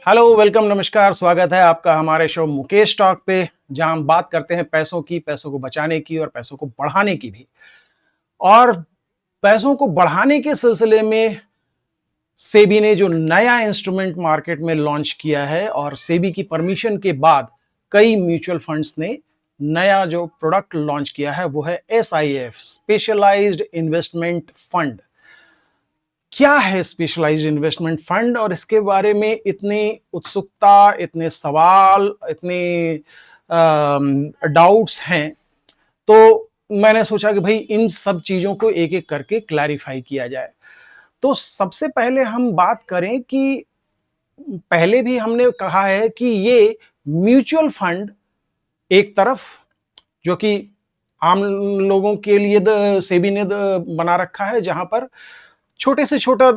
Hello, welcome, नमस्कार, स्वागत है आपका हमारे शो मुकेश टॉक पे, जहां हम बात करते हैं पैसों की, पैसों को बचाने की और पैसों को बढ़ाने की भी। और पैसों को बढ़ाने के सिलसिले में सेबी ने जो नया इंस्ट्रूमेंट मार्केट में लॉन्च किया है और सेबी की परमिशन के बाद कई म्यूचुअल फंड्स ने नया जो प्रोडक्ट लॉन्च किया है वो है एसआईएफ, स्पेशलाइज्ड इन्वेस्टमेंट फंड। क्या है स्पेशलाइज्ड इन्वेस्टमेंट फंड और इसके बारे में इतनी उत्सुकता, इतने सवाल, इतने डाउट्स हैं, तो मैंने सोचा कि भाई इन सब चीजों को एक एक करके क्लैरिफाई किया जाए। तो सबसे पहले हम बात करें कि पहले भी हमने कहा है कि ये म्यूचुअल फंड एक तरफ, जो कि आम लोगों के लिए सेबी ने बना रखा है, जहां पर छोटे से छोटा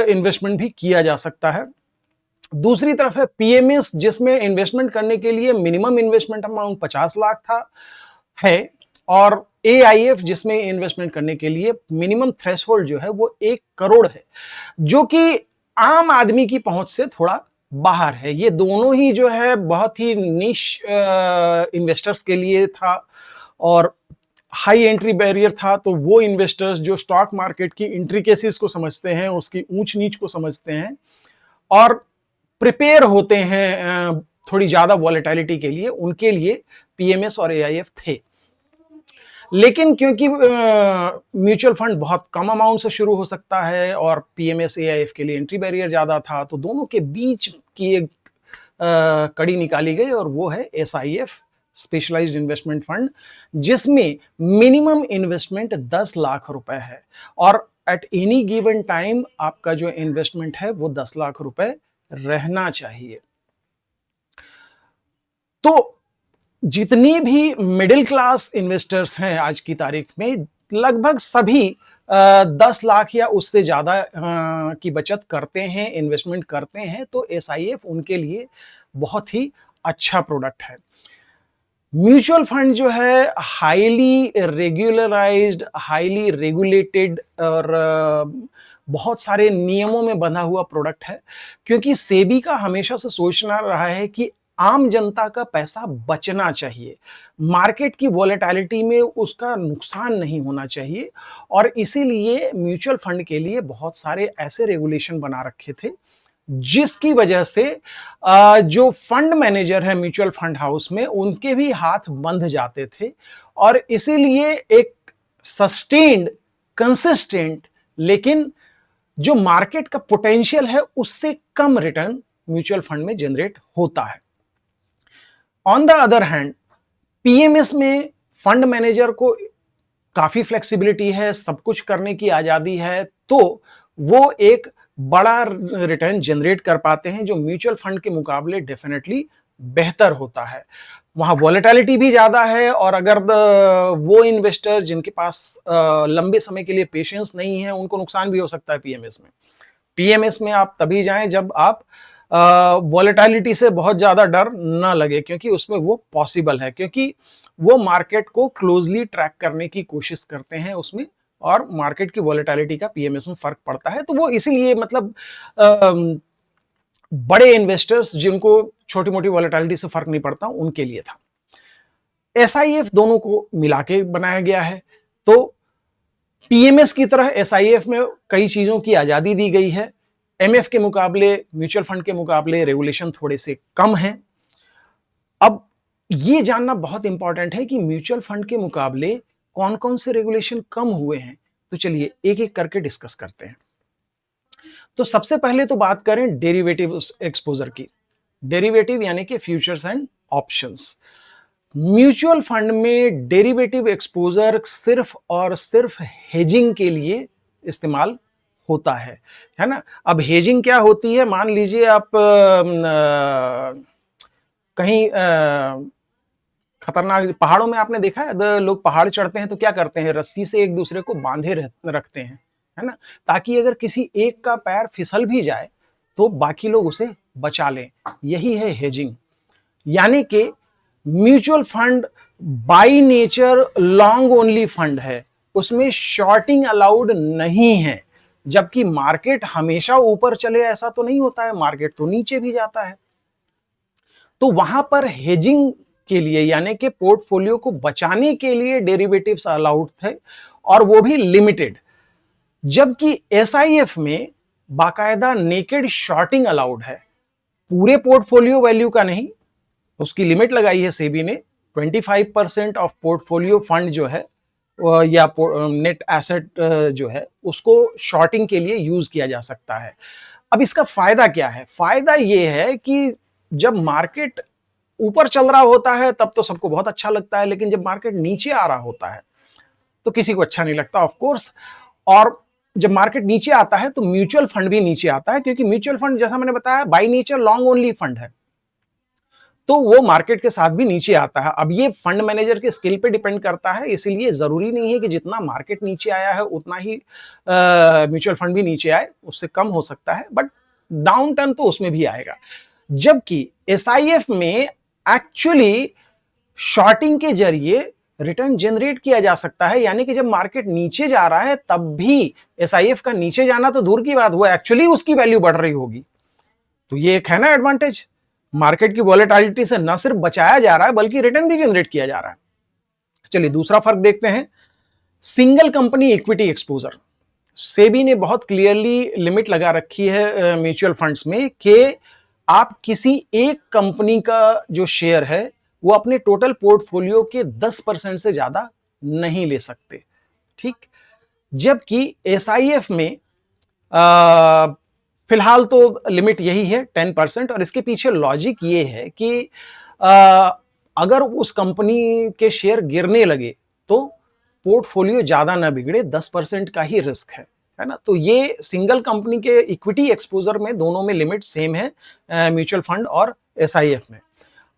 इन्वेस्टमेंट भी किया जा सकता है। दूसरी तरफ है पीएमएस, जिसमें इन्वेस्टमेंट करने के लिए मिनिमम इन्वेस्टमेंट अमाउंट 50 लाख था है, और एआईएफ जिसमें इन्वेस्टमेंट करने के लिए मिनिमम थ्रेशोल्ड जो है वो 1 करोड़ है, जो कि आम आदमी की पहुंच से थोड़ा बाहर है। ये दोनों ही जो है बहुत ही निश इन्वेस्टर्स के लिए था और हाई एंट्री बैरियर था। तो वो इन्वेस्टर्स जो स्टॉक मार्केट की इंट्रिकेसीज को समझते हैं, उसकी ऊंच नीच को समझते हैं और प्रिपेयर होते हैं थोड़ी ज्यादा वॉलेटिलिटी के लिए, उनके लिए पीएमएस और एआईएफ थे। लेकिन क्योंकि म्यूचुअल फंड बहुत कम अमाउंट से शुरू हो सकता है और पीएमएस एआईएफ के लिए एंट्री बैरियर ज्यादा था, तो दोनों के बीच की एक कड़ी निकाली गई और वो है एसआईएफ, स्पेशलाइज्ड इन्वेस्टमेंट फंड, जिसमें मिनिमम इन्वेस्टमेंट 10 लाख रुपए है और एट एनी गिवन टाइम आपका जो इन्वेस्टमेंट है वो 10 लाख रुपए रहना चाहिए। तो जितनी भी मिडिल क्लास इन्वेस्टर्स हैं आज की तारीख में, लगभग सभी 10 लाख या उससे ज्यादा की बचत करते हैं, इन्वेस्टमेंट करते हैं। तो एसआईएफ उनके लिए बहुत ही अच्छा प्रोडक्ट है। म्यूचुअल फंड जो है हाईली रेगुलराइज्ड, हाईली रेगुलेटेड और बहुत सारे नियमों में बंधा हुआ प्रोडक्ट है, क्योंकि सेबी का हमेशा से सोचना रहा है कि आम जनता का पैसा बचना चाहिए, मार्केट की वॉलेटिलिटी में उसका नुकसान नहीं होना चाहिए। और इसीलिए म्यूचुअल फंड के लिए बहुत सारे ऐसे रेगुलेशन बना रखे थे, जिसकी वजह से जो फंड मैनेजर है म्यूचुअल फंड हाउस में, उनके भी हाथ बंध जाते थे और इसीलिए एक सस्टेन्ड, कंसिस्टेंट, लेकिन जो मार्केट का पोटेंशियल है उससे कम रिटर्न म्यूचुअल फंड में जनरेट होता है। On the other hand, PMS में फंड मैनेजर को काफी फ्लेक्सिबिलिटी है, सब कुछ करने की आजादी है, तो वो एक बड़ा रिटर्न जनरेट कर पाते हैं, जो म्यूचुअल फंड के मुकाबले डेफिनेटली बेहतर होता है। वहां वॉलेटिलिटी भी ज्यादा है और अगर वो इन्वेस्टर जिनके पास लंबे समय के लिए पेशेंस नहीं है, उनको नुकसान भी हो सकता है पीएमएस में। पीएमएस में आप तभी जाएं जब आप वॉलेटिलिटी से बहुत ज्यादा डर ना लगे, क्योंकि उसमें वो पॉसिबल है, क्योंकि वो मार्केट को क्लोजली ट्रैक करने की कोशिश करते हैं उसमें, और मार्केट की वॉलेटिलिटी का पीएमएस में फर्क पड़ता है। तो वो इसीलिए मतलब बड़े इन्वेस्टर्स जिनको छोटी मोटी वॉलेटिलिटी से फर्क नहीं पड़ता, उनके लिए था। एसआईएफ दोनों को मिला के बनाया गया है। तो पीएमएस की तरह एसआईएफ में कई चीजों की आजादी दी गई है। एमएफ के मुकाबले, म्यूचुअल फंड के मुकाबले रेगुलेशन थोड़े से कम हैं। अब ये जानना बहुत इंपॉर्टेंट है कि म्यूचुअल फंड के मुकाबले कौन कौन से रेगुलेशन कम हुए हैं। तो चलिए एक एक करके डिस्कस करते हैं। तो सबसे पहले तो बात करें डेरिवेटिव एक्सपोजर की। डेरिवेटिव यानी कि futures and options. Mutual fund में डेरिवेटिव एक्सपोजर सिर्फ और सिर्फ हेजिंग के लिए इस्तेमाल होता है ना। अब हेजिंग क्या होती है? मान लीजिए आप कहीं खतरनाक पहाड़ों में आपने देखा है, लोग पहाड़ चढ़ते हैं तो क्या करते हैं, रस्सी से एक दूसरे को बांधे रखते हैं, है ना, ताकि अगर किसी एक का पैर फिसल भी जाए तो बाकी लोग उसे बचा लें। यही है हेजिंग। यानी कि mutual fund by nature long only fund है, उसमें शॉर्टिंग अलाउड नहीं है। जबकि मार्केट हमेशा ऊपर चले ऐसा तो नहीं होता है, मार्केट तो नीचे भी जाता है। तो वहां पर हेजिंग के लिए यानी कि पोर्टफोलियो को बचाने के लिए डेरिवेटिव्स अलाउड थे और वो भी लिमिटेड, जबकि एसआईएफ में बाकायदा नेकेड शॉर्टिंग अलाउड है, पूरे पोर्टफोलियो वैल्यू का नहीं, उसकी लिमिट लगाई है सेबी ने। 25% ऑफ पोर्टफोलियो फंड जो है या नेट एसेट जो है उसको शॉर्टिंग के लिए यूज किया जा सकता है। अब इसका फायदा क्या है? फायदा यह है कि जब मार्केट ऊपर चल रहा होता है तब तो सबको बहुत अच्छा लगता है, लेकिन जब मार्केट नीचे आ रहा होता है तो किसी को अच्छा नहीं लगता ऑफ कोर्स। और जब मार्केट नीचे आता है तो म्यूचुअल फंड भी नीचे आता है, क्योंकि म्यूचुअल फंड जैसा मैंने बताया by nature long only fund है, तो वो मार्केट के साथ भी नीचे आता है। अब ये फंड मैनेजर के स्किल पे डिपेंड करता है, इसलिए जरूरी नहीं है कि जितना मार्केट नीचे आया है उतना ही म्यूचुअल फंड भी नीचे आए, उससे कम हो सकता है, बट डाउन टर्न तो उसमें भी आएगा। जबकि एसआईएफ में एक्चुअली शॉर्टिंग के जरिए रिटर्न जनरेट किया जा सकता है, यानी कि जब मार्केट नीचे जा रहा है तब भी एसआईएफ का नीचे जाना तो दूर की बात, वो एक्चुअली उसकी वैल्यू बढ़ रही होगी। तो ये एक है ना एडवांटेज, मार्केट की वॉलेटिलिटी से न सिर्फ बचाया जा रहा है बल्कि रिटर्न भी जनरेट किया जा रहा है। चलिए दूसरा फर्क देखते हैं, single company equity exposure. SEBI ने बहुत क्लियरली लिमिट लगा रखी है म्यूचुअल फंड्स में कि आप किसी एक कंपनी का जो शेयर है वो अपने टोटल पोर्टफोलियो के 10% से ज्यादा नहीं ले सकते, ठीक। जबकि एसआईएफ में फिलहाल तो लिमिट यही है 10%, और इसके पीछे लॉजिक ये है कि अगर उस कंपनी के शेयर गिरने लगे तो पोर्टफोलियो ज्यादा ना बिगड़े, 10% का ही रिस्क है ना। तो ये सिंगल कंपनी के इक्विटी एक्सपोजर में दोनों में लिमिट सेम है, म्यूचुअल फंड और एसआईएफ में।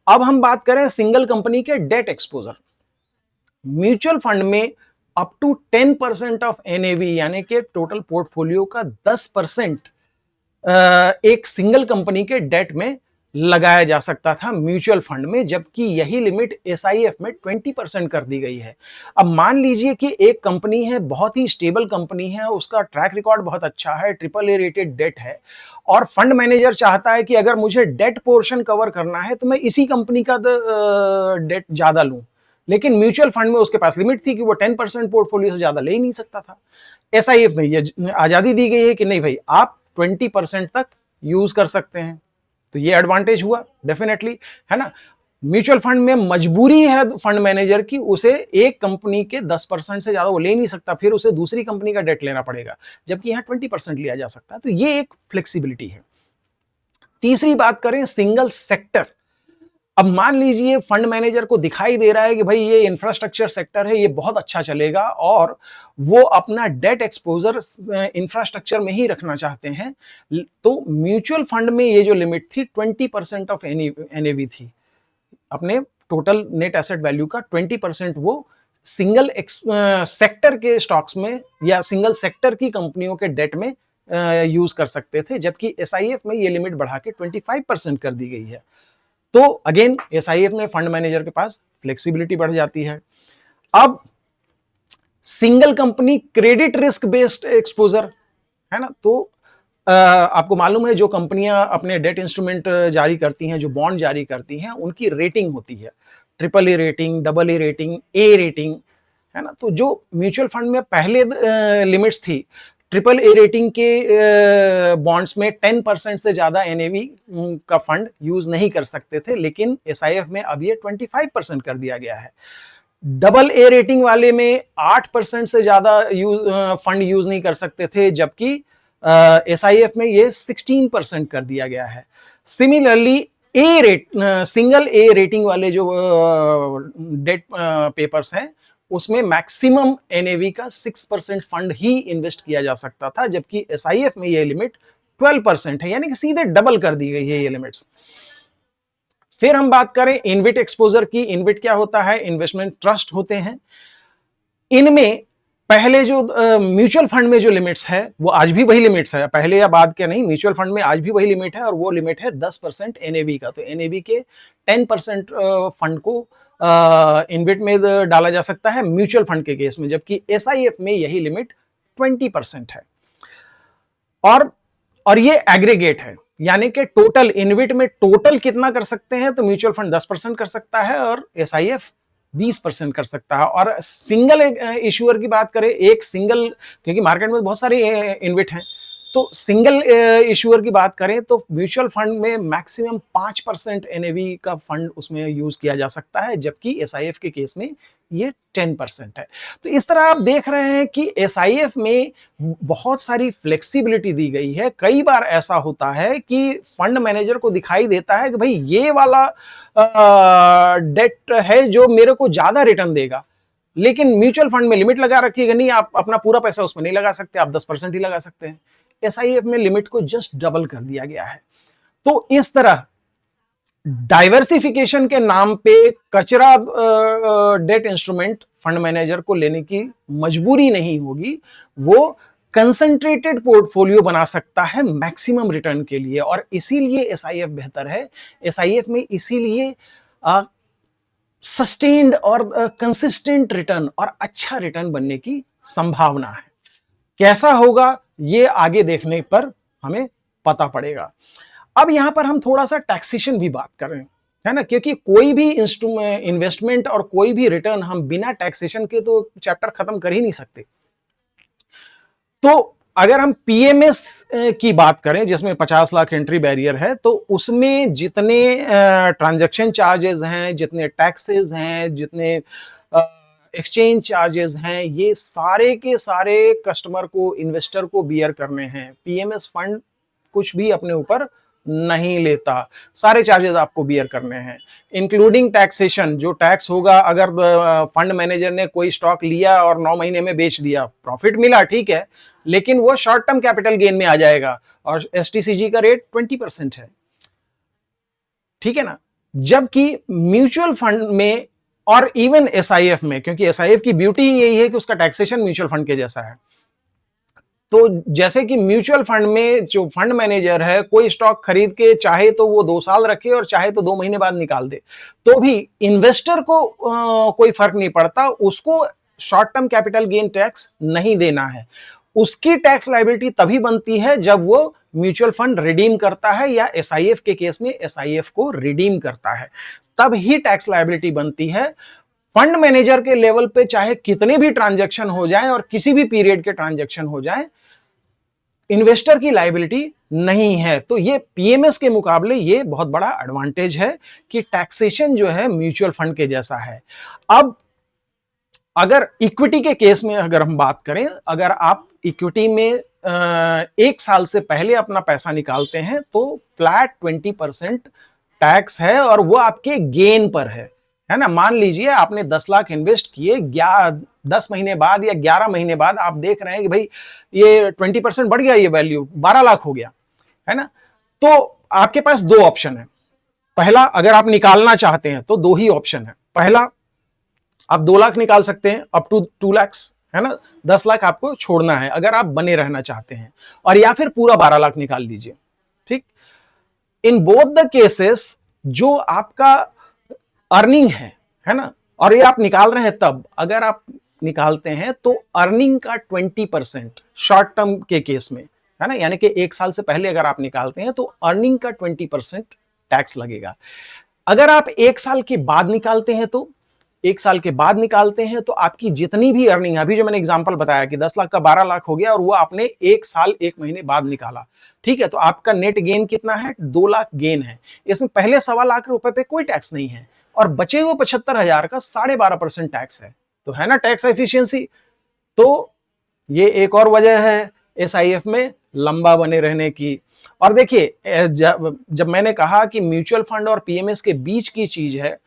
अब हम बात करें सिंगल कंपनी के डेट एक्सपोजर। म्यूचुअल फंड में अप टू 10% ऑफ एनएवी यानी कि टोटल पोर्टफोलियो का 10% एक सिंगल कंपनी के डेट में लगाया जा सकता था म्यूचुअल फंड में, जबकि यही लिमिट एसआईएफ में 20% कर दी गई है। अब मान लीजिए कि एक कंपनी है, बहुत ही स्टेबल कंपनी है, उसका ट्रैक रिकॉर्ड बहुत अच्छा है, AAA रेटेड डेट है, और फंड मैनेजर चाहता है कि अगर मुझे डेट पोर्शन कवर करना है तो मैं इसी कंपनी का डेट ज्यादा लूं, लेकिन म्यूचुअल फंड में उसके पास लिमिट थी कि वो 10% पोर्टफोलियो से ज्यादा ले ही नहीं सकता था। एसआईएफ में ये आजादी दी गई है कि नहीं भाई, आप 20% तक यूज कर सकते हैं, तो ये एडवांटेज हुआ डेफिनेटली, है ना। म्यूचुअल फंड में मजबूरी है फंड मैनेजर की, उसे एक कंपनी के 10% से ज्यादा वो ले नहीं सकता, फिर उसे दूसरी कंपनी का डेट लेना पड़ेगा, जबकि यहां 20% लिया जा सकता है, तो ये एक फ्लेक्सिबिलिटी है। तीसरी बात करें सिंगल सेक्टर। अब मान लीजिए फंड मैनेजर को दिखाई दे रहा है कि भाई ये इंफ्रास्ट्रक्चर सेक्टर है, ये बहुत अच्छा चलेगा, और वो अपना डेट एक्सपोजर इंफ्रास्ट्रक्चर में ही रखना चाहते हैं, तो म्यूचुअल फंड में ये जो लिमिट थी 20% ऑफ एनएवी थी, अपने टोटल नेट एसेट वैल्यू का 20% वो सिंगल सेक्टर के स्टॉक्स में या सिंगल सेक्टर की कंपनियों के डेट में यूज कर सकते थे, जबकि एसआईएफ में ये लिमिट बढ़ा के 25% कर दी गई है। तो अगेन एसआईएफ में फंड मैनेजर के पास फ्लेक्सिबिलिटी बढ़ जाती है। अब single company credit risk based exposure, है ना, तो आपको मालूम है जो कंपनियां अपने डेट इंस्ट्रूमेंट जारी करती हैं, जो बॉन्ड जारी करती हैं, उनकी रेटिंग होती है, AAA rating, AA rating, A rating, है ना। तो जो म्यूचुअल फंड में पहले लिमिट्स थी, AAA रेटिंग के बॉन्ड्स में 10% से ज्यादा एनएवी का फंड यूज नहीं कर सकते थे, लेकिन एसआईएफ में अब ये 25% कर दिया गया है। AA रेटिंग वाले में 8% से ज्यादा फंड यूज नहीं कर सकते थे, जबकि एसआईएफ में ये 16% कर दिया गया है। सिमिलरली सिंगल ए रेटिंग वाले जो डेट पेपर्स हैं, उसमें मैक्सिमम एनएवी का 6% फंड ही इन्वेस्ट किया जा सकता था, जबकि एसआईएफ में यह लिमिट 12% है, यानी कि सीधे डबल कर दी गई है ये लिमिट्स। फिर हम बात करें इनविट एक्सपोजर की। इनविट क्या होता है? इन्वेस्टमेंट ट्रस्ट होते हैं। इनमें पहले जो म्यूचुअल फंड में जो लिमिट्स है वो आज भी वही लिमिट्स है, पहले या बाद के नहीं, म्यूचुअल फंड में आज भी वही लिमिट है, और वो लिमिट है 10% एनएवी का। तो एनएवी के 10% फंड को इनविट में डाला जा सकता है म्यूचुअल फंड के केस में, जबकि एसआईएफ में यही लिमिट 20% है। और और ये एग्रीगेट है, यानी कि टोटल इनविट में टोटल कितना कर सकते हैं, तो म्यूचुअल फंड 10% कर सकता है और एसआईएफ 20% कर सकता है। और सिंगल इश्यूअर की बात करें, एक सिंगल, क्योंकि मार्केट में बहुत सारे इनविट हैं, तो सिंगल इश्यूअर की बात करें तो म्यूचुअल फंड में मैक्सिमम 5% एनएवी का फंड उसमें यूज किया जा सकता है, जबकि एसआईएफ के केस में ये 10% है। तो इस तरह आप देख रहे हैं कि एसआईएफ में बहुत सारी फ्लेक्सिबिलिटी दी गई है। कई बार ऐसा होता है कि फंड मैनेजर को दिखाई देता है कि भाई ये वाला डेट है जो मेरे को ज्यादा रिटर्न देगा, लेकिन म्यूचुअल फंड में लिमिट लगा रखी है, नहीं आप अपना पूरा पैसा उसमें नहीं लगा सकते, आप 10% ही लगा सकते हैं। एसआईएफ में लिमिट को जस्ट डबल कर दिया गया है। तो इस तरह डाइवर्सिफिकेशन के नाम पे कचरा डेट इंस्ट्रूमेंट फंड मैनेजर को लेने की मजबूरी नहीं होगी, वो कंसंट्रेटेड पोर्टफोलियो बना सकता है मैक्सिमम रिटर्न के लिए, और इसीलिए एसआईएफ बेहतर है। एसआईएफ में इसीलिए सस्टेन्ड और कंसिस्टेंट रिटर्न और अच्छा रिटर्न बनने की संभावना है। कैसा होगा ये आगे देखने पर हमें पता पड़ेगा। अब यहां पर हम थोड़ा सा टैक्सेशन भी बात करें, है ना, क्योंकि कोई भी इन्वेस्टमेंट और कोई भी रिटर्न हम बिना टैक्सेशन के तो चैप्टर खत्म कर ही नहीं सकते। तो अगर हम पीएमएस की बात करें जिसमें 50 लाख एंट्री बैरियर है, तो उसमें जितने ट्रांजैक्शन चार्जेस हैं, जितने टैक्सेस हैं, जितने एक्सचेंज चार्जेस हैं, ये सारे के सारे कस्टमर को, इन्वेस्टर को बियर करने हैं। पीएमएस फंड कुछ भी अपने ऊपर नहीं लेता, सारे चार्जेस आपको बियर करने हैं, इंक्लूडिंग टैक्सेशन। जो टैक्स होगा, अगर फंड मैनेजर ने कोई स्टॉक लिया और 9 महीने में बेच दिया, प्रॉफिट मिला, ठीक है, लेकिन वो शॉर्ट टर्म कैपिटल गेन में आ जाएगा, और एसटीसीजी का रेट 20% है, ठीक है ना। जबकि म्यूचुअल फंड में और इवन एसआईएफ में, क्योंकि एसआईएफ की ब्यूटी यही है कि उसका टैक्सेशन म्यूचुअल फंड के जैसा है। तो जैसे कि म्यूचुअल फंड में जो फंड मैनेजर है, कोई स्टॉक खरीद के चाहे तो वो 2 साल रखे और चाहे तो 2 महीने बाद निकाल दे, तो भी इन्वेस्टर को कोई फर्क नहीं पड़ता, उसको short term capital gain tax नहीं देना है। उसकी टैक्स लायबिलिटी तभी बनती है जब वो म्यूचुअल फंड रिडीम करता है, या एसआईएफ के केस में एसआईएफ को रिडीम करता है, तब ही टैक्स लायबिलिटी बनती है। फंड मैनेजर के लेवल पे चाहे कितने भी ट्रांजैक्शन हो जाएं और किसी भी पीरियड के ट्रांजैक्शन हो जाएं, इन्वेस्टर की लायबिलिटी नहीं है। तो ये पीएमएस के मुकाबले ये बहुत बड़ा एडवांटेज है कि टैक्सेशन जो है म्यूचुअल फंड के जैसा है। अब अगर इक्विटी के केस में अगर हम बात करें, अगर आप इक्विटी में 1 साल से पहले अपना पैसा निकालते हैं तो फ्लैट 20% टैक्स है, और वो आपके गेन पर है ना। मान लीजिए आपने 10 लाख इन्वेस्ट किए, 10 महीने बाद या 11 महीने बाद आप देख रहे हैं कि भाई ये 20% बढ़ गया, ये वैल्यू 12 लाख हो गया, है ना। तो आपके पास 2 ऑप्शन है। पहला, अगर आप निकालना चाहते हैं तो 2 ही ऑप्शन है। पहला, आप 2 लाख निकाल सकते हैं अप टू 2 लाख, है ना, 10 लाख आपको छोड़ना है अगर आप बने रहना चाहते हैं, और या फिर पूरा 12 लाख निकाल लीजिए, ठीक। इन बोथ द केसेस जो आपका अर्निंग है ना, और ये आप निकाल रहे हैं, तब अगर आप निकालते हैं तो अर्निंग का 20% शॉर्ट टर्म के केस में, है ना, यानी कि 1 साल से पहले अगर आप निकालते हैं तो अर्निंग का 20% टैक्स लगेगा। अगर आप 1 साल के बाद निकालते हैं तो 1 साल के बाद निकालते हैं तो आपकी जितनी भी अर्निंग, अभी जो मैंने एग्जांपल बताया कि 10 लाख का 12 लाख हो गया और वो आपने 1 साल 1 महीने बाद निकाला, ठीक है, तो आपका नेट गेन कितना है, 2 लाख गेन है। इसमें पहले 1.25 लाख रुपए पे कोई टैक्स नहीं है, और बचे हुए 75,000 का 12.5% टैक्स है। तो है ना टैक्स एफिशिएंसी। तो ये एक और वजह है एसआईएफ में लंबा बने रहने की। और देखिए, जब मैंने कहा कि म्यूचुअल फंड और पीएमएस के बीच की चीज है,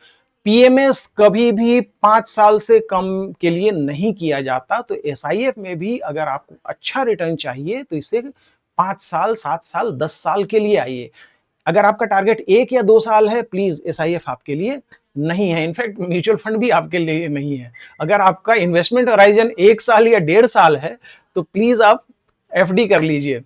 पीएमएस कभी भी 5 साल से कम के लिए नहीं किया जाता, तो एसआईएफ में भी अगर आपको अच्छा रिटर्न चाहिए तो इसे 5 साल, 7 साल, 10 साल के लिए आइए। अगर आपका टारगेट 1 या 2 साल है, प्लीज एसआईएफ आपके लिए नहीं है। इनफैक्ट म्यूचुअल फंड भी आपके लिए नहीं है। अगर आपका इन्वेस्टमेंट होराइजन 1 साल या 1.5 साल है तो प्लीज आप एफडी कर लीजिए।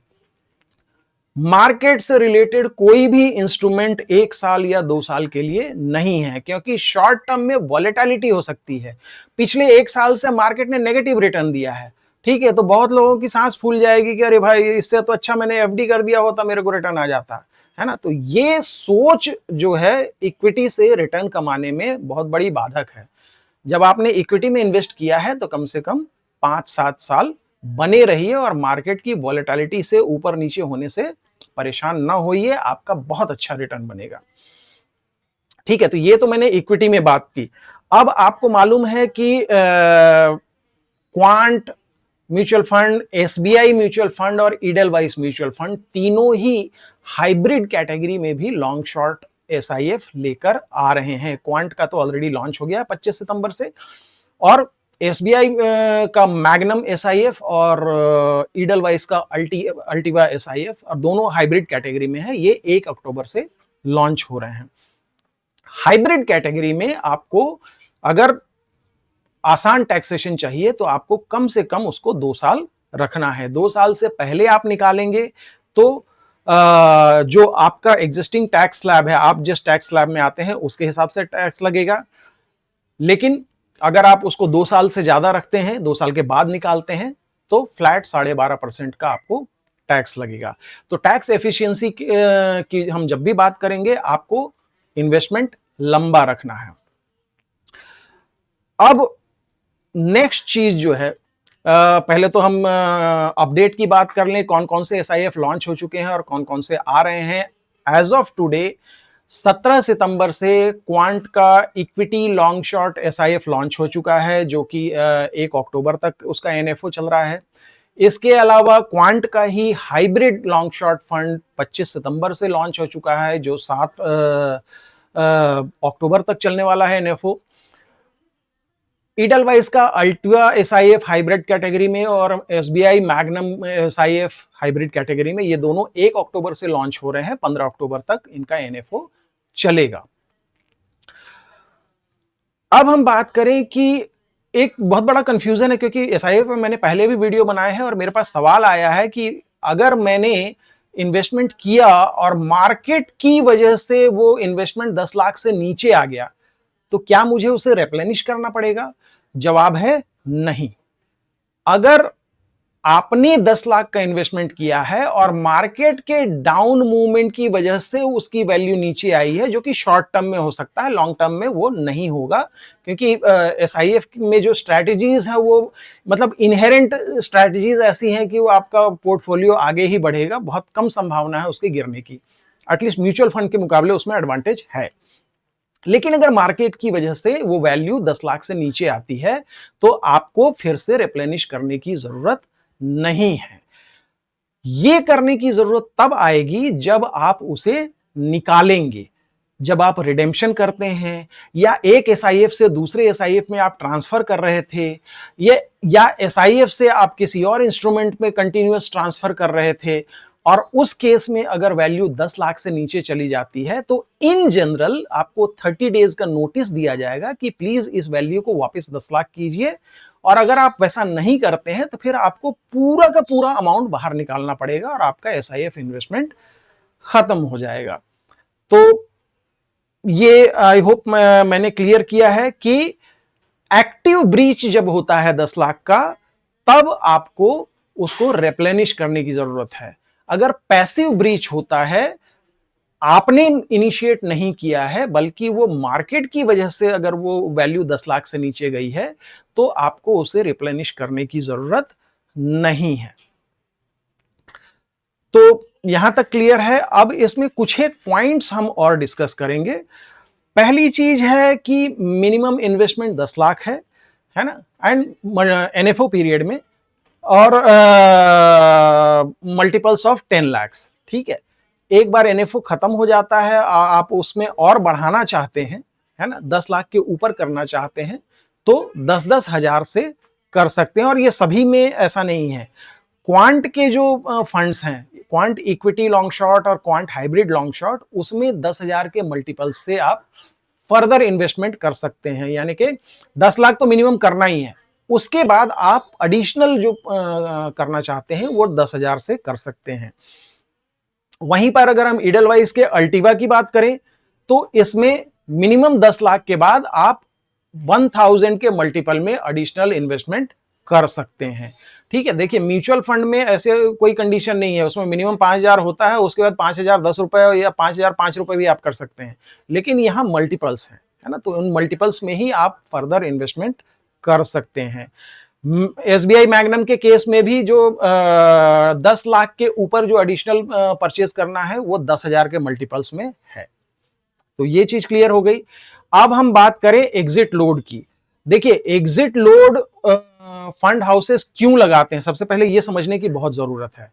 मार्केट से रिलेटेड कोई भी इंस्ट्रूमेंट 1 साल या 2 साल के लिए नहीं है, क्योंकि शॉर्ट टर्म में वॉलेटिलिटी हो सकती है। पिछले 1 साल से मार्केट ने नेगेटिव रिटर्न दिया है, ठीक है, तो बहुत लोगों की सांस फूल जाएगी कि अरे भाई इससे तो अच्छा मैंने एफडी कर दिया होता, मेरे को रिटर्न आ जाता, है ना। तो ये सोच जो है इक्विटी से रिटर्न कमाने में बहुत बड़ी बाधक है। जब आपने इक्विटी में इन्वेस्ट किया है तो कम से कम 5-7 साल बने रहिए और मार्केट की वॉलेटिलिटी से ऊपर नीचे होने से परेशान ना होइए, आपका बहुत अच्छा रिटर्न बनेगा। ठीक है, तो ये तो मैंने इक्विटी में बात की। अब आपको मालूम है कि quant mutual fund, SBI mutual fund और ईडलवाइस म्यूचुअल फंड तीनों ही हाइब्रिड कैटेगरी में भी लॉन्ग शॉर्ट एसआईएफ लेकर आ रहे हैं। क्वांट का तो ऑलरेडी लॉन्च हो गया 25 सितंबर से, और एसबीआई का मैग्नम एसआईएफ और ईडलवाइस का अल्टीवा एसआईएफ, और दोनों हाइब्रिड कैटेगरी में है। ये 1 अक्टूबर से लॉन्च हो रहे हैं। हाइब्रिड कैटेगरी में आपको अगर आसान टैक्सेशन चाहिए तो आपको कम से कम उसको 2 साल रखना है। 2 साल से पहले आप निकालेंगे तो जो आपका एग्जिस्टिंग टैक्स स्लैब है, आप जिस टैक्स स्लैब में आते हैं उसके हिसाब से टैक्स लगेगा। लेकिन अगर आप उसको 2 साल से ज्यादा रखते हैं, 2 साल के बाद निकालते हैं, तो फ्लैट 12.5% का आपको टैक्स लगेगा। तो टैक्स एफिशिएंसी की हम जब भी बात करेंगे, आपको इन्वेस्टमेंट लंबा रखना है। अब नेक्स्ट चीज जो है, पहले तो हम अपडेट की बात कर लें, कौन कौन से एसआईएफ लॉन्च हो चुके हैं और कौन कौन से आ रहे हैं। एज ऑफ टुडे 17 सितंबर से क्वांट का equity long short SIF launch हो चुका है, जो कि 1 अक्टूबर तक उसका एनएफओ चल रहा है। इसके अलावा क्वांट का ही हाइब्रिड लॉन्ग शॉर्ट फंड 25 सितंबर से लॉन्च हो चुका है, जो 7 अक्टूबर तक चलने वाला है एनएफओ। ईडलवाइस का अल्टीवा एसआईएफ हाइब्रिड कैटेगरी में और SBI magnum SIF hybrid category में, ये दोनों 1 अक्टूबर से लॉन्च हो रहे हैं। 15 अक्टूबर तक इनका एनएफओ चलेगा। अब हम बात करें कि एक बहुत बड़ा कंफ्यूजन है, क्योंकि एसआईएफ में मैंने पहले भी वीडियो बनाए हैं और मेरे पास सवाल आया है कि अगर मैंने इन्वेस्टमेंट किया और मार्केट की वजह से वो इन्वेस्टमेंट 10 लाख से नीचे आ गया, तो क्या मुझे उसे रिप्लेनिश करना पड़ेगा? जवाब है नहीं। अगर आपने 10 लाख का इन्वेस्टमेंट किया है और मार्केट के डाउन मूवमेंट की वजह से उसकी वैल्यू नीचे आई है, जो कि शॉर्ट टर्म में हो सकता है, लॉन्ग टर्म में वो नहीं होगा, क्योंकि एसआईएफ में जो स्ट्रैटेजीज है वो मतलब इनहेरेंट स्ट्रैटेजीज ऐसी हैं कि वो आपका पोर्टफोलियो आगे ही बढ़ेगा, बहुत कम संभावना है उसके गिरने की। एटलीस्ट म्यूचुअल फंड के मुकाबले उसमें एडवांटेज है। लेकिन अगर मार्केट की वजह से वो वैल्यू 10 लाख से नीचे आती है, तो आपको फिर से रिप्लेनिश करने की जरूरत नहीं है। ये करने की जरूरत तब आएगी जब आप उसे निकालेंगे, जब आप रिडेम्पशन करते हैं, या एक एसआईएफ से दूसरे एसआईएफ में आप ट्रांसफर कर रहे थे, या एसआईएफ से आप किसी और इंस्ट्रूमेंट में कंटिन्यूअस ट्रांसफर कर रहे थे, और उस केस में अगर वैल्यू 10 लाख से नीचे चली जाती है, तो इन जनरल आपको 30 डेज का नोटिस दिया जाएगा कि प्लीज इस वैल्यू को वापस 10 लाख कीजिए। और अगर आप वैसा नहीं करते हैं तो फिर आपको पूरा का पूरा अमाउंट बाहर निकालना पड़ेगा और आपका एसआईएफ इन्वेस्टमेंट खत्म हो जाएगा। तो ये आई होप मैंने क्लियर किया है कि एक्टिव ब्रीच जब होता है 10 लाख का, तब आपको उसको रिप्लेनिश करने की जरूरत है। अगर पैसिव ब्रीच होता है, आपने इनिशिएट नहीं किया है, बल्कि वो मार्केट की वजह से अगर वो वैल्यू 10 लाख से नीचे गई है, तो आपको उसे रिप्लेनिश करने की जरूरत नहीं है। तो यहां तक क्लियर है। अब इसमें कुछ एक पॉइंट्स हम और डिस्कस करेंगे। पहली चीज है कि मिनिमम इन्वेस्टमेंट 10 लाख है ना, एंड एनएफओ पीरियड में, और मल्टीपल्स ऑफ 10 लाख्स। ठीक है, एक बार एनएफओ खत्म हो जाता है, आप उसमें और बढ़ाना चाहते हैं, है ना, 10 लाख के ऊपर करना चाहते हैं, तो 10-10 हजार से कर सकते हैं। और ये सभी में ऐसा नहीं है। क्वांट के जो फंड्स हैं, क्वांट इक्विटी लॉन्ग शॉर्ट और क्वांट हाइब्रिड लॉन्ग शॉर्ट, उसमें 10,000 के मल्टीपल से आप फर्दर इन्वेस्टमेंट कर सकते हैं। यानी कि 10 लाख तो मिनिमम करना ही है, उसके बाद आप एडिशनल जो करना चाहते हैं वो 10,000 से कर सकते हैं। वहीं पर अगर हम ईडलवाइस के अल्टीवा की बात करें, तो इसमें मिनिमम 10 लाख के बाद आप 1000 के मल्टीपल में एडिशनल इन्वेस्टमेंट कर सकते हैं। ठीक है, देखिए म्यूचुअल फंड में ऐसे कोई कंडीशन नहीं है, उसमें मिनिमम 5,000 होता है, उसके बाद 5,000 ₹10 या 5,000 ₹5 भी आप कर सकते हैं। लेकिन यहाँ मल्टीपल्स हैं, है ना? तो उन मल्टीपल्स में ही आप फर्दर इन्वेस्टमेंट कर सकते हैं। एसबीआई मैग्नम के केस में भी जो 10 लाख के ऊपर जो एडिशनल परचेज करना है वो 10,000 के मल्टीपल्स में है। तो ये चीज क्लियर हो गई। अब हम बात करें एग्जिट लोड की। देखिए एग्जिट लोड फंड हाउसेस क्यों लगाते हैं, सबसे पहले यह समझने की बहुत जरूरत है।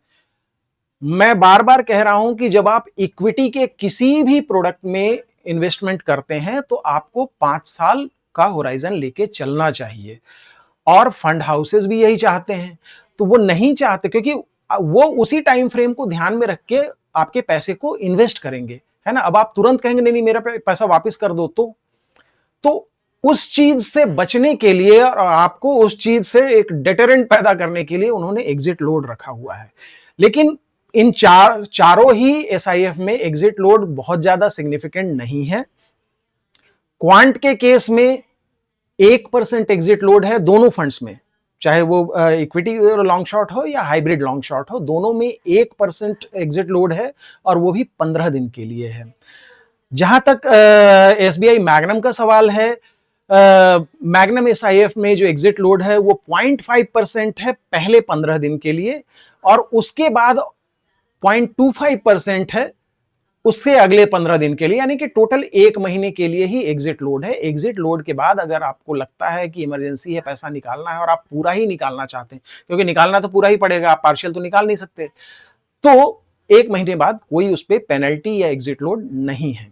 मैं बार बार कह रहा हूं कि जब आप इक्विटी के किसी भी प्रोडक्ट में इन्वेस्टमेंट करते हैं तो आपको 5 साल का होराइजन लेके चलना चाहिए, और फंड हाउसेस भी यही चाहते हैं। तो वो नहीं चाहते, क्योंकि वो उसी टाइम फ्रेम को ध्यान में रख के आपके पैसे को इन्वेस्ट करेंगे, है ना? अब आप तुरंत कहेंगे नहीं मेरा पैसा वापस कर दो, तो उस चीज से बचने के लिए और आपको उस चीज से एक डेटरेंट पैदा करने के लिए उन्होंने एग्जिट लोड रखा हुआ है। लेकिन इन चारों ही एसआईएफ में एग्जिट लोड बहुत ज्यादा सिग्निफिकेंट नहीं है। क्वांट के केस में 1% एग्जिट लोड है दोनों फंड्स में, चाहे वो इक्विटी लॉन्ग शॉर्ट हो या हाइब्रिड लॉन्ग शॉर्ट हो, दोनों में 1% एग्जिट लोड है, और वो भी 15 दिन के लिए है। जहां तक एसबीआई मैग्नम का सवाल है, मैग्नम एसआईएफ में जो एग्जिट लोड है वो 0.5% है पहले 15 दिन के लिए, और उसके बाद 0.25% है उससे अगले 15 दिन के लिए, यानी कि टोटल 1 महीने के लिए ही एग्जिट लोड है। एग्जिट लोड के बाद अगर आपको लगता है कि इमरजेंसी है, पैसा निकालना है और आप पूरा ही निकालना चाहते हैं, क्योंकि निकालना तो पूरा ही पड़ेगा, आप पार्शियल तो निकाल नहीं सकते, तो 1 महीने बाद कोई उस पर पेनल्टी या एग्जिट लोड नहीं है।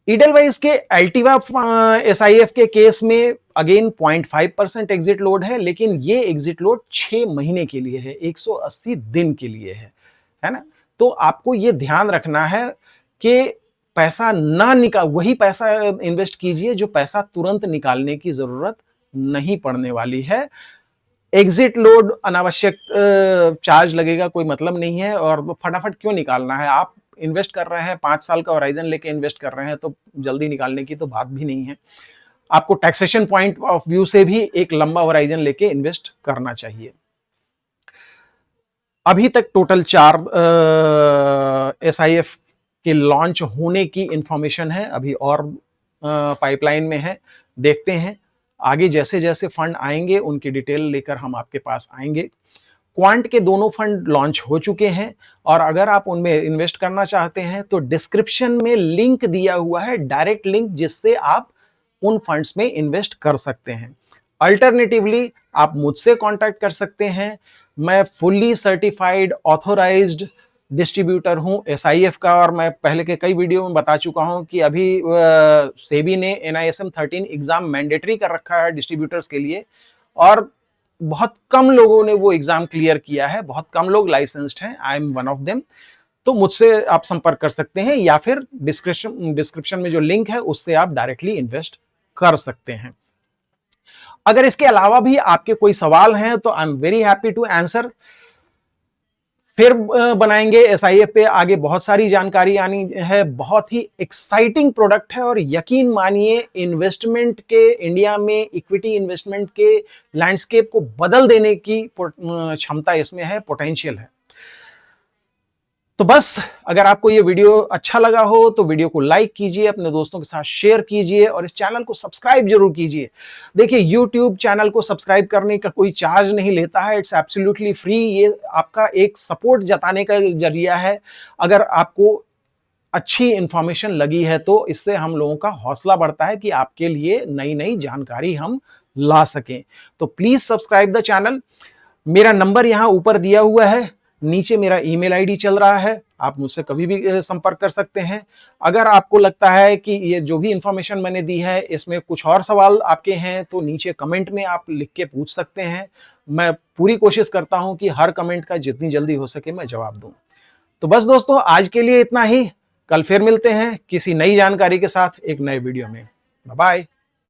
ईडलवाइज के अल्टीवा एसआईएफ के केस में अगेन 0.5% एग्जिट लोड है, लेकिन ये एग्जिट लोड 6 महीने के लिए है, 180 दिन के लिए है ना? तो आपको ये ध्यान रखना है कि पैसा ना निकाल, वही पैसा इन्वेस्ट कीजिए जो पैसा तुरंत निकालने की जरूरत नहीं पड़ने वाली है। एग्जिट लोड अनावश्यक चार्ज लगेगा, कोई मतलब नहीं है, और फटाफट क्यों निकालना है? आप इन्वेस्ट कर रहे हैं, 5 साल का होराइजन लेके इन्वेस्ट कर रहे हैं, तो जल्दी निकालने की तो बात भी नहीं है। आपको टैक्सेशन पॉइंट ऑफ व्यू से भी एक लंबा होराइजन लेके इन्वेस्ट करना चाहिए। अभी तक टोटल 4 एसआईएफ के लॉन्च होने की इंफॉर्मेशन है, अभी और पाइपलाइन में है, देखते हैं आगे जैसे जैसे फंड आएंगे उनकी डिटेल लेकर हम आपके पास आएंगे। क्वांट के दोनों फंड लॉन्च हो चुके हैं, और अगर आप उनमें इन्वेस्ट करना चाहते हैं तो डिस्क्रिप्शन में लिंक दिया हुआ है, डायरेक्ट लिंक, जिससे आप उन फंड्स में इन्वेस्ट कर सकते हैं। अल्टरनेटिवली आप मुझसे कांटेक्ट कर सकते हैं। मैं फुल्ली सर्टिफाइड ऑथोराइज्ड डिस्ट्रीब्यूटर हूं एसआईएफ का, और मैं पहले के कई वीडियो में बता चुका हूं कि अभी सेबी ने NISM 13 एग्जाम मैंडेटरी कर रखा है डिस्ट्रीब्यूटर्स के लिए, और बहुत कम लोगों ने वो एग्जाम क्लियर किया है, बहुत कम लोग लाइसेंस्ड हैं, I am one of them. तो मुझसे आप संपर्क कर सकते हैं, या फिर डिस्क्रिप्शन में जो लिंक है उससे आप डायरेक्टली इन्वेस्ट कर सकते हैं। अगर इसके अलावा भी आपके कोई सवाल हैं तो I am very happy to answer. फिर बनाएंगे एसआईएफ पे, आगे बहुत सारी जानकारी आनी है, बहुत ही एक्साइटिंग प्रोडक्ट है, और यकीन मानिए इन्वेस्टमेंट के, इंडिया में इक्विटी इन्वेस्टमेंट के लैंडस्केप को बदल देने की क्षमता इसमें है, पोटेंशियल है। तो बस अगर आपको ये वीडियो अच्छा लगा हो तो वीडियो को लाइक कीजिए, अपने दोस्तों के साथ शेयर कीजिए, और इस चैनल को सब्सक्राइब जरूर कीजिए। देखिए YouTube चैनल को सब्सक्राइब करने का कोई चार्ज नहीं लेता है, इट्स एब्सोल्युटली फ्री। ये आपका एक सपोर्ट जताने का जरिया है। अगर आपको अच्छी इंफॉर्मेशन लगी है तो इससे हम लोगों का हौसला बढ़ता है कि आपके लिए नई नई जानकारी हम ला सकें। तो प्लीज सब्सक्राइब द चैनल। मेरा नंबर यहां ऊपर दिया हुआ है, नीचे मेरा ईमेल आईडी चल रहा है, आप मुझसे कभी भी संपर्क कर सकते हैं। अगर आपको लगता है कि ये जो भी इंफॉर्मेशन मैंने दी है इसमें कुछ और सवाल आपके हैं तो नीचे कमेंट में आप लिख के पूछ सकते हैं। मैं पूरी कोशिश करता हूं कि हर कमेंट का जितनी जल्दी हो सके मैं जवाब दूं। तो बस दोस्तों आज के लिए इतना ही, कल फिर मिलते हैं किसी नई जानकारी के साथ एक नए वीडियो में। Bye bye.